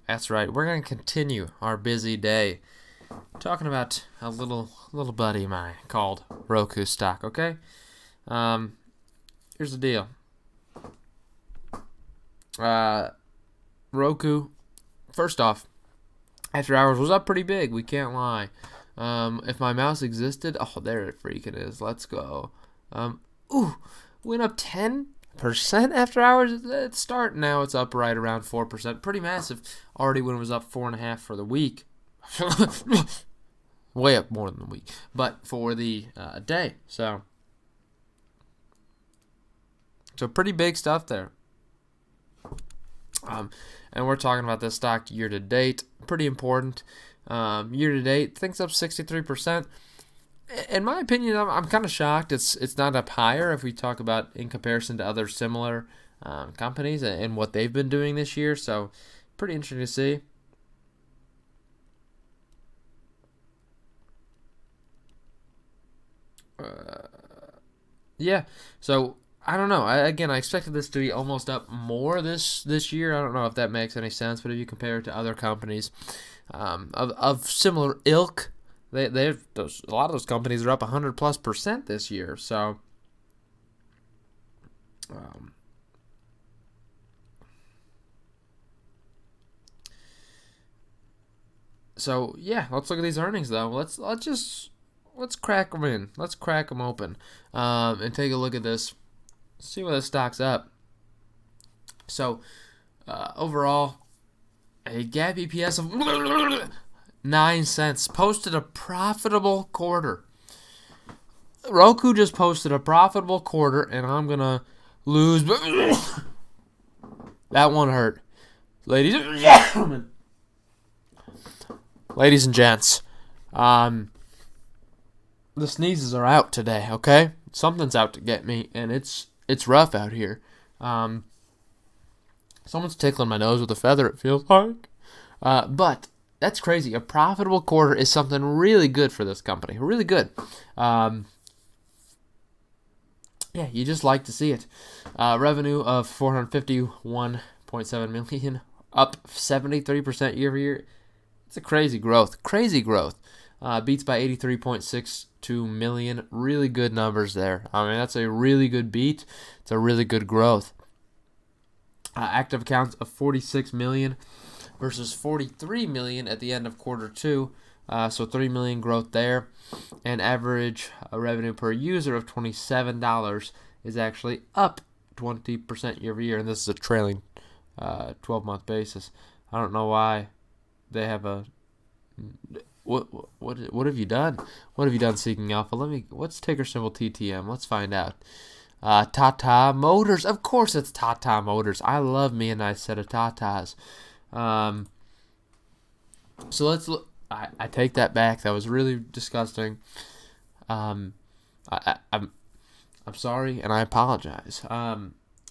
That's right. We're going to continue our busy day talking about a little buddy of mine called Roku stock, okay? Here's the deal. Roku, first off, after hours was up pretty big. We can't lie. If my mouse existed, oh, there it freaking is. Let's go. Went up 10% after hours at start. Now it's up right around 4%. Pretty massive. Already when it was up 4.5% for the week. Way up more than the week. But for the day. So pretty big stuff there. And we're talking about this stock year to date. Pretty important. Year to date, things up 63%. In my opinion, I'm kind of shocked. It's not up higher if we talk about in comparison to other similar companies and what they've been doing this year. So pretty interesting to see. Yeah. So I don't know. I expected this to be almost up more this year. I don't know if that makes any sense, but if you compare it to other companies of similar ilk, a lot of those companies are up 100+% this year. So yeah, let's look at these earnings though. Let's crack them in. Let's crack them open and take a look at this. See what the stock's up. So overall, a GAAP EPS of 9 cents. Posted a profitable quarter. Roku just posted a profitable quarter, and I'm gonna lose. That one hurt, ladies and gentlemen. Ladies and gents, the sneezes are out today. Okay, something's out to get me, and it's rough out here. Someone's tickling my nose with a feather, it feels like. But that's crazy. A profitable quarter is something really good for this company. Really good. Yeah, you just like to see it. Revenue of $451.7 million, up 73% year over year. It's a crazy growth. Crazy growth. Beats by 83.62 million. Really good numbers there. I mean, that's a really good beat. It's a really good growth. Active accounts of 46 million versus 43 million at the end of quarter two. So 3 million growth there. And average revenue per user of $27 is actually up 20% year over year. And this is a trailing 12-month basis. I don't know why they have a... What have you done? What have you done, Seeking Alpha? What's ticker symbol TTM? Let's find out. Tata Motors. Of course it's Tata Motors. I love me a nice set of Tatas. So let's look. I take that back. That was really disgusting. I'm sorry and I apologize.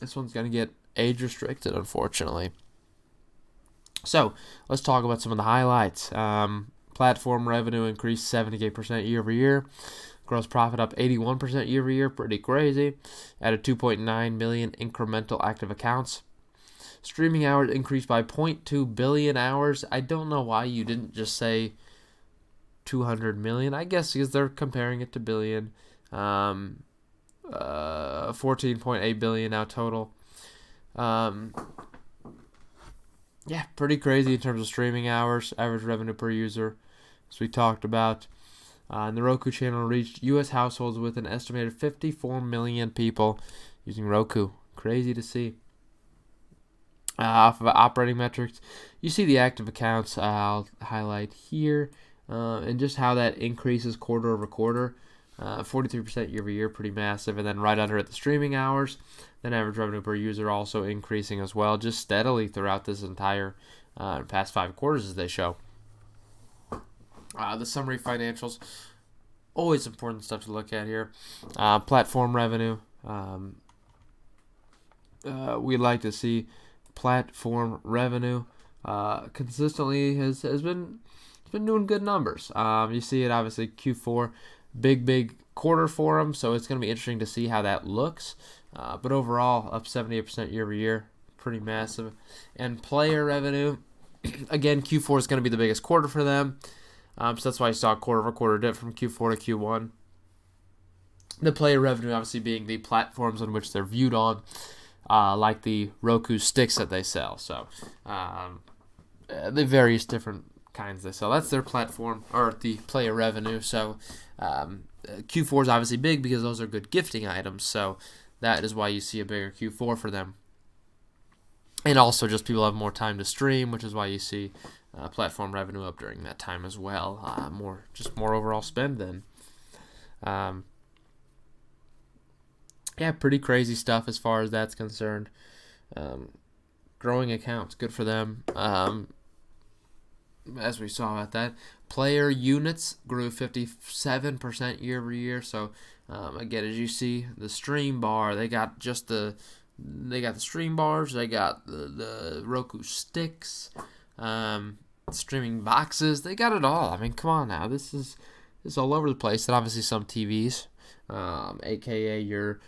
This one's gonna get age restricted, unfortunately. So let's talk about some of the highlights. Platform revenue increased 78% year over year. Gross profit up 81% year over year. Pretty crazy. Added 2.9 million incremental active accounts. Streaming hours increased by 0.2 billion hours. I don't know why you didn't just say 200 million. I guess because they're comparing it to billion. 14.8 billion now total. Yeah, pretty crazy in terms of streaming hours. Average revenue per user, as we talked about. And the Roku channel reached U.S. households with an estimated 54 million people using Roku. Crazy to see. Off of operating metrics, you see the active accounts I'll highlight here, and just how that increases quarter over quarter. 43% year over year, pretty massive. And then right under it, the streaming hours. Then average revenue per user also increasing as well, just steadily throughout this entire past 5 quarters as they show. The summary financials, always important stuff to look at here. Platform revenue, we'd like to see platform revenue consistently has been doing good numbers. You see it obviously Q4, big quarter for them, so it's going to be interesting to see how that looks. But overall, up 78% year over year, pretty massive. And player revenue, Again, Q4 is going to be the biggest quarter for them. So that's why you saw a quarter-over-quarter dip from Q4 to Q1. The player revenue obviously being the platforms on which they're viewed on, like the Roku sticks that they sell. So the various different kinds they sell. That's their platform, or the player revenue. So Q4 is obviously big because those are good gifting items. So that is why you see a bigger Q4 for them. And also just people have more time to stream, which is why you see platform revenue up during that time as well. More overall spend then. Yeah, pretty crazy stuff as far as that's concerned. Growing accounts, good for them. As we saw at that, player units grew 57% year over year. So again, as you see, the stream bar, they got the stream bars, they got the Roku sticks, streaming boxes, they got it all. I mean, come on now, this is all over the place. And obviously some TVs, aka your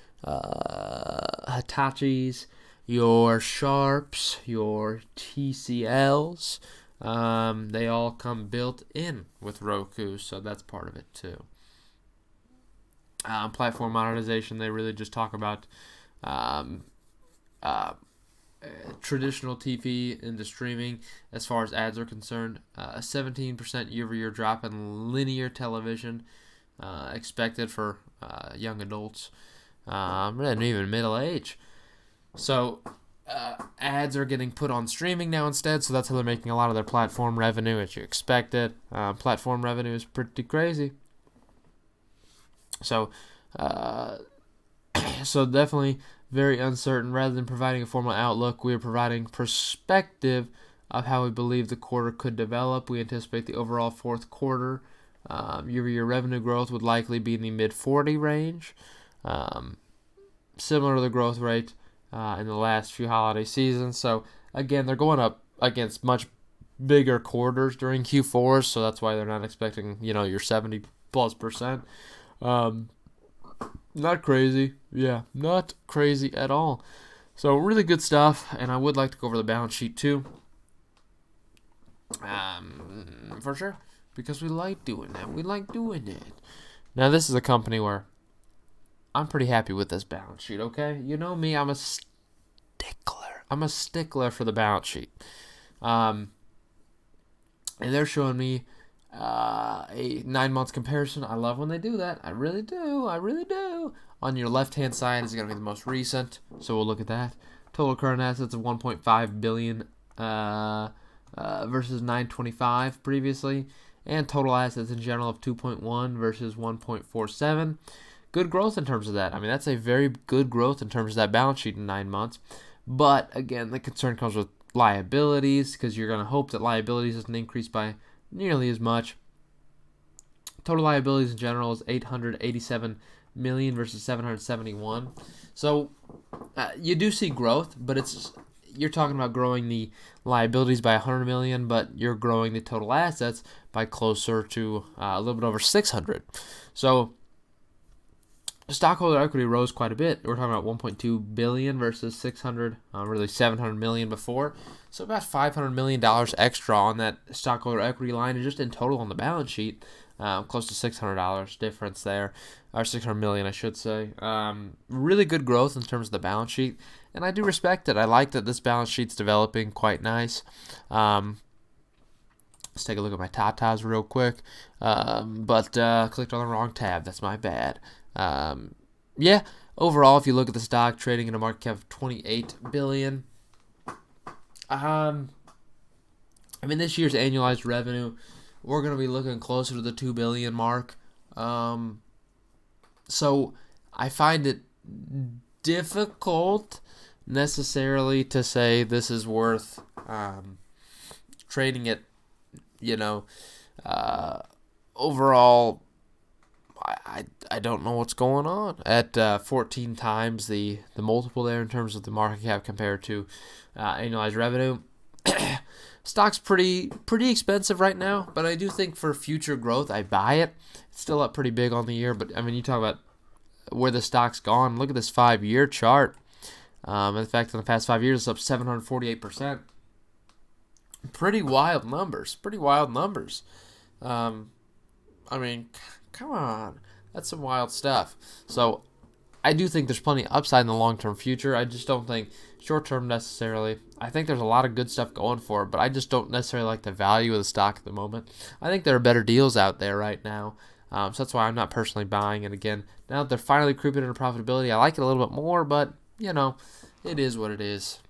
Hitachis, your Sharps, your TCLs, they all come built in with Roku, so that's part of it too. Platform modernization, they really just talk about traditional TV into streaming as far as ads are concerned. A 17% year-over-year drop in linear television expected for young adults and even middle age. So ads are getting put on streaming now instead, so that's how they're making a lot of their platform revenue, as you expected. Platform revenue is pretty crazy. So definitely very uncertain. Rather than providing a formal outlook, we are providing perspective of how we believe the quarter could develop. We anticipate the overall fourth quarter year-over-year revenue growth would likely be in the mid-40 range, similar to the growth rate in the last few holiday seasons. So again, they're going up against much bigger quarters during Q4s, so that's why they're not expecting your 70+%. Not crazy. Yeah, not crazy at all. So really good stuff, and I would like to go over the balance sheet too. For sure, because we like doing that. We like doing it. Now, this is a company where I'm pretty happy with this balance sheet, okay? You know me, I'm a stickler. I'm a stickler for the balance sheet. And they're showing me a 9 months comparison. I love when they do that. I really do. On your left-hand side is going to be the most recent, so we'll look at that. Total current assets of $1.5 billion versus $925 previously, and total assets in general of $2.1 versus $1.47. Good growth in terms of that. I mean, that's a very good growth in terms of that balance sheet in 9 months. But again, the concern comes with liabilities, because you're going to hope that liabilities doesn't increase by nearly as much. Total liabilities in general is $887 million versus $771. So you do see growth, but you're talking about growing the liabilities by $100 million, but you're growing the total assets by closer to a little bit over $600. So stockholder equity rose quite a bit. We're talking about $1.2 billion versus really $700 million before. So about $500 million extra on that stockholder equity line, and just in total on the balance sheet, close to $600 difference there, or $600 million, I should say. Really good growth in terms of the balance sheet, and I do respect it. I like that this balance sheet's developing quite nice. Let's take a look at my tatas real quick. But clicked on the wrong tab. That's my bad. Yeah, overall, if you look at the stock trading in a market cap of $28 billion, I mean, this year's annualized revenue, we're going to be looking closer to the $2 billion mark. So I find it difficult necessarily to say this is worth trading it, overall. I don't know what's going on at 14 times the multiple there in terms of the market cap compared to annualized revenue. Stock's pretty expensive right now, but I do think for future growth, I buy it. It's still up pretty big on the year, but I mean, you talk about where the stock's gone. Look at this 5-year chart. In fact, in the past 5 years, it's up 748%. Pretty wild numbers. Pretty wild numbers. Um, I mean, come on. That's some wild stuff. So I do think there's plenty of upside in the long-term future. I just don't think short-term necessarily. I think there's a lot of good stuff going for it, but I just don't necessarily like the value of the stock at the moment. I think there are better deals out there right now. So that's why I'm not personally buying it again. Now that they're finally creeping into profitability, I like it a little bit more, but, it is what it is.